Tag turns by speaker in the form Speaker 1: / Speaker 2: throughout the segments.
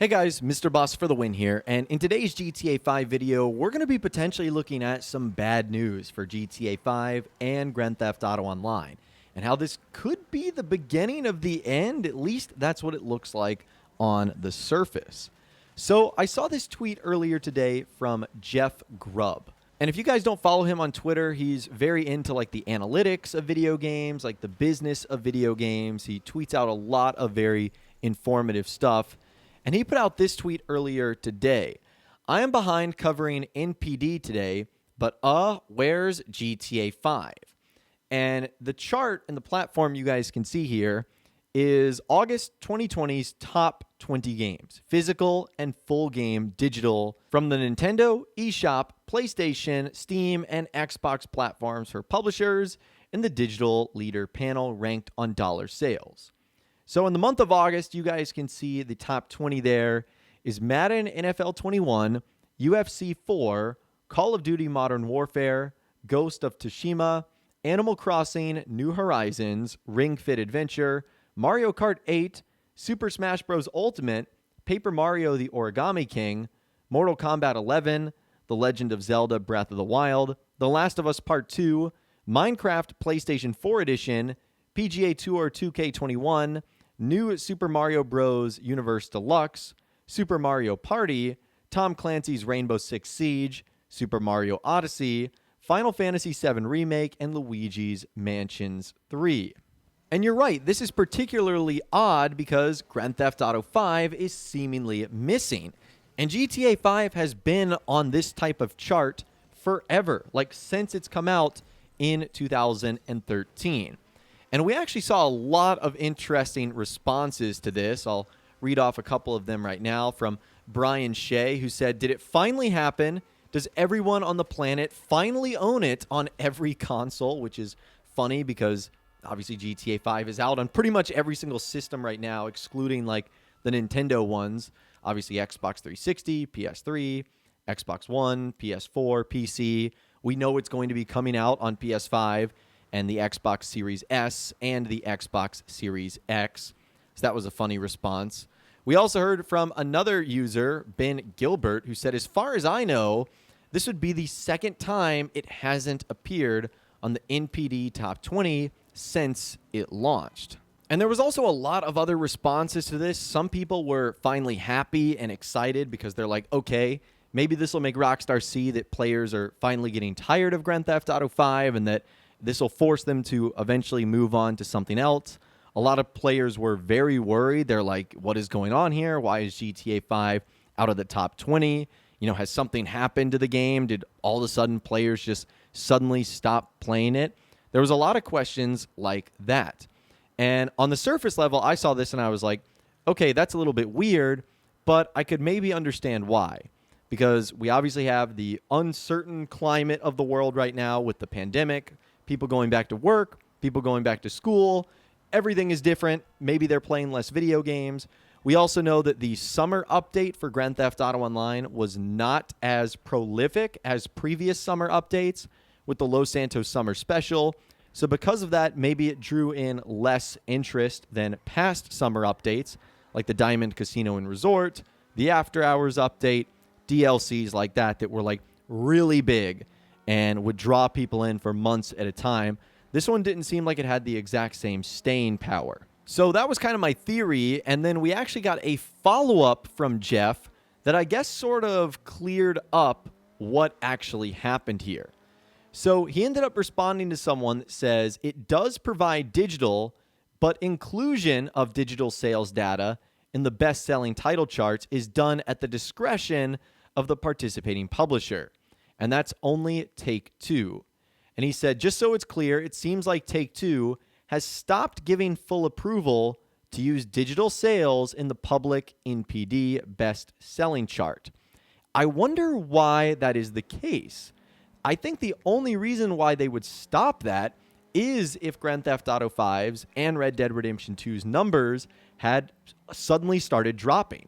Speaker 1: Hey guys, Mr. Boss for the win here, and in today's GTA 5 video, we're going to be potentially looking at some bad news for GTA 5 and Grand Theft Auto Online, and how this could be the beginning of the end. At least that's what it looks like on the surface. So I saw this tweet earlier today from Jeff Grubb. And if you guys don't follow him on Twitter, he's very into like the analytics of video games, like the business of video games. He tweets out a lot of very informative stuff. And he put out this tweet earlier today. I am behind covering NPD today, but where's GTA 5? And the chart and the platform you guys can see here is August 2020's top 20 games, physical and full game digital, from the Nintendo, eShop, PlayStation, Steam, and Xbox platforms for publishers, and the digital leader panel ranked on dollar sales. So in the month of August, you guys can see the top 20 there is Madden NFL 21, UFC 4, Call of Duty Modern Warfare, Ghost of Tsushima, Animal Crossing, New Horizons, Ring Fit Adventure, Mario Kart 8, Super Smash Bros. Ultimate, Paper Mario The Origami King, Mortal Kombat 11, The Legend of Zelda Breath of the Wild, The Last of Us Part 2, Minecraft PlayStation 4 Edition, PGA Tour 2K21, New Super Mario Bros. Universe Deluxe, Super Mario Party, Tom Clancy's Rainbow Six Siege, Super Mario Odyssey, Final Fantasy VII Remake, and Luigi's Mansion 3. And you're right, this is particularly odd because Grand Theft Auto 5 is seemingly missing. And GTA 5 has been on this type of chart forever, like since it's come out in 2013. And we actually saw a lot of interesting responses to this. I'll read off a couple of them right now from Brian Shea, who said, "Did it finally happen? Does everyone on the planet finally own it on every console?" Which is funny because obviously GTA 5 is out on pretty much every single system right now, excluding like the Nintendo ones. Obviously Xbox 360, PS3, Xbox One, PS4, PC. We know it's going to be coming out on PS5 and the Xbox Series S and the Xbox Series X. So that was a funny response. We also heard from another user, Ben Gilbert, who said, "As far as I know, this would be the second time it hasn't appeared on the NPD Top 20 since it launched." And there was also a lot of other responses to this. Some people were finally happy and excited because they're like, okay, maybe this will make Rockstar see that players are finally getting tired of Grand Theft Auto 5 and that this will force them to eventually move on to something else. A lot of players were very worried. They're like, what is going on here? Why is GTA 5 out of the top 20? You know, has something happened to the game? Did all of a sudden players just suddenly stop playing it? There was a lot of questions like that. And on the surface level, I saw this and I was like, okay, that's a little bit weird, but I could maybe understand why. Because we obviously have the uncertain climate of the world right now with the pandemic, people going back to work, people going back to school. Everything is different. Maybe they're playing less video games. We also know that the summer update for Grand Theft Auto Online was not as prolific as previous summer updates with the Los Santos Summer Special. So because of that, maybe it drew in less interest than past summer updates, like the Diamond Casino and Resort, the After Hours update, DLCs like that were like really big and would draw people in for months at a time. This one didn't seem like it had the exact same staying power. So that was kind of my theory, and then we actually got a follow-up from Jeff that I guess sort of cleared up what actually happened here. So he ended up responding to someone that says it does provide digital, but inclusion of digital sales data in the best-selling title charts is done at the discretion of the participating publisher. And that's only Take-Two. And he said, just so it's clear, it seems like Take-Two has stopped giving full approval to use digital sales in the public NPD best-selling chart. I wonder why that is the case. I think the only reason why they would stop that is if Grand Theft Auto 5's and Red Dead Redemption 2's numbers had suddenly started dropping.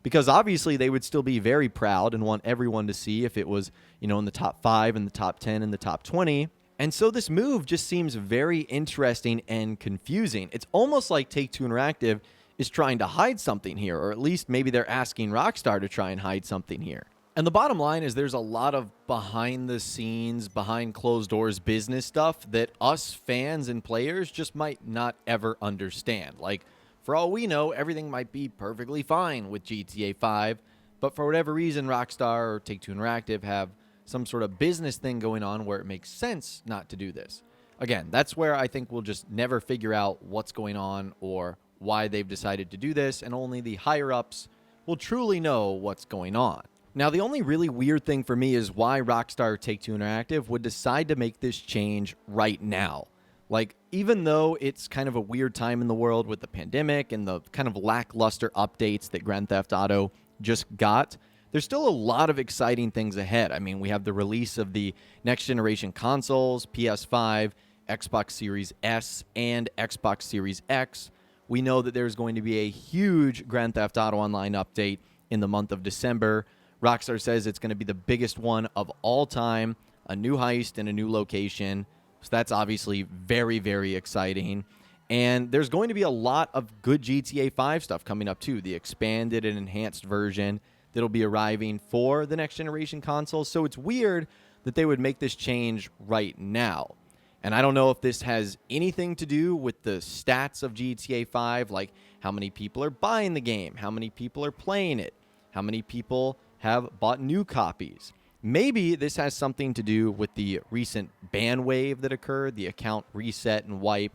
Speaker 1: Because obviously they would still be very proud and want everyone to see if it was, you know, in the top 5, in the top 10, in the top 20. And so this move just seems very interesting and confusing. It's almost like Take-Two Interactive is trying to hide something here, or at least maybe they're asking Rockstar to try and hide something here. And the bottom line is there's a lot of behind the scenes, behind closed doors business stuff that us fans and players just might not ever understand. Like, for all we know, everything might be perfectly fine with GTA 5, but for whatever reason, Rockstar or Take-Two Interactive have some sort of business thing going on where it makes sense not to do this. Again, that's where I think we'll just never figure out what's going on or why they've decided to do this, and only the higher-ups will truly know what's going on. Now, the only really weird thing for me is why Rockstar Take-Two Interactive would decide to make this change right now. Like, even though it's kind of a weird time in the world with the pandemic and the kind of lackluster updates that Grand Theft Auto just got, there's still a lot of exciting things ahead. I mean, we have the release of the next-generation consoles, PS5, Xbox Series S, and Xbox Series X. We know that there's going to be a huge Grand Theft Auto Online update in the month of December. Rockstar says it's going to be the biggest one of all time, a new heist in a new location. So that's obviously very, very exciting. And there's going to be a lot of good GTA 5 stuff coming up too, the expanded and enhanced version that'll be arriving for the next generation consoles. So it's weird that they would make this change right now. And I don't know if this has anything to do with the stats of GTA 5, like how many people are buying the game, how many people are playing it, how many people have bought new copies. Maybe this has something to do with the recent ban wave that occurred, the account reset and wipe.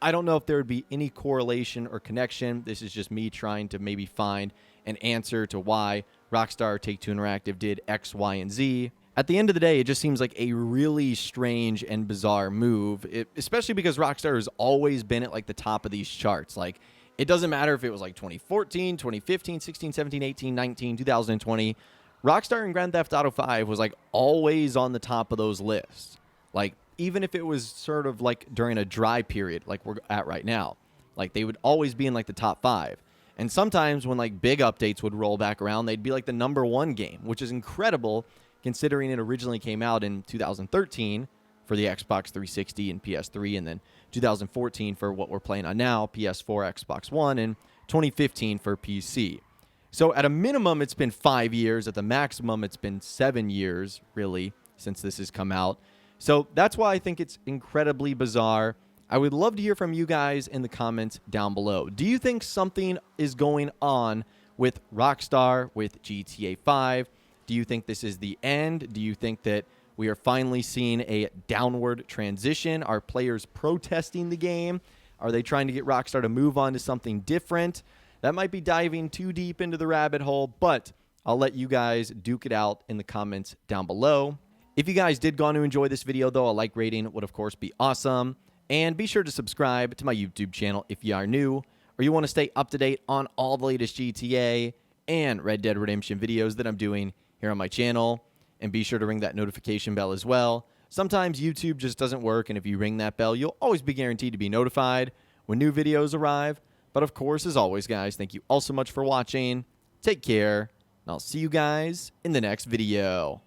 Speaker 1: I don't know if there would be any correlation or connection. This is just me trying to maybe find an answer to why Rockstar Take-Two Interactive did X, Y, and Z. At the end of the day, it just seems like a really strange and bizarre move, especially because Rockstar has always been at like the top of these charts. Like, it doesn't matter if it was like 2014, 2015, 16, 17, 18, 19, 2020. Rockstar and Grand Theft Auto 5 was like always on the top of those lists. Like, even if it was sort of like during a dry period like we're at right now, like they would always be in like the top 5. And sometimes when like big updates would roll back around, they'd be like the #1 game, which is incredible considering it originally came out in 2013 for the Xbox 360 and PS3, and then 2014 for what we're playing on now, PS4, Xbox One, and 2015 for PC. So at a minimum, it's been 5 years. At the maximum, it's been 7 years, really, since this has come out. So that's why I think it's incredibly bizarre. I would love to hear from you guys in the comments down below. Do you think something is going on with Rockstar, with GTA 5? Do you think this is the end? Do you think that we are finally seeing a downward transition? Are players protesting the game? Are they trying to get Rockstar to move on to something different? That might be diving too deep into the rabbit hole, but I'll let you guys duke it out in the comments down below. If you guys did go on to enjoy this video, though, a like rating would, of course, be awesome. And be sure to subscribe to my YouTube channel if you are new, or you want to stay up to date on all the latest GTA and Red Dead Redemption videos that I'm doing here on my channel. And be sure to ring that notification bell as well. Sometimes YouTube just doesn't work, and if you ring that bell, you'll always be guaranteed to be notified when new videos arrive. But of course, as always, guys, thank you all so much for watching. Take care, and I'll see you guys in the next video.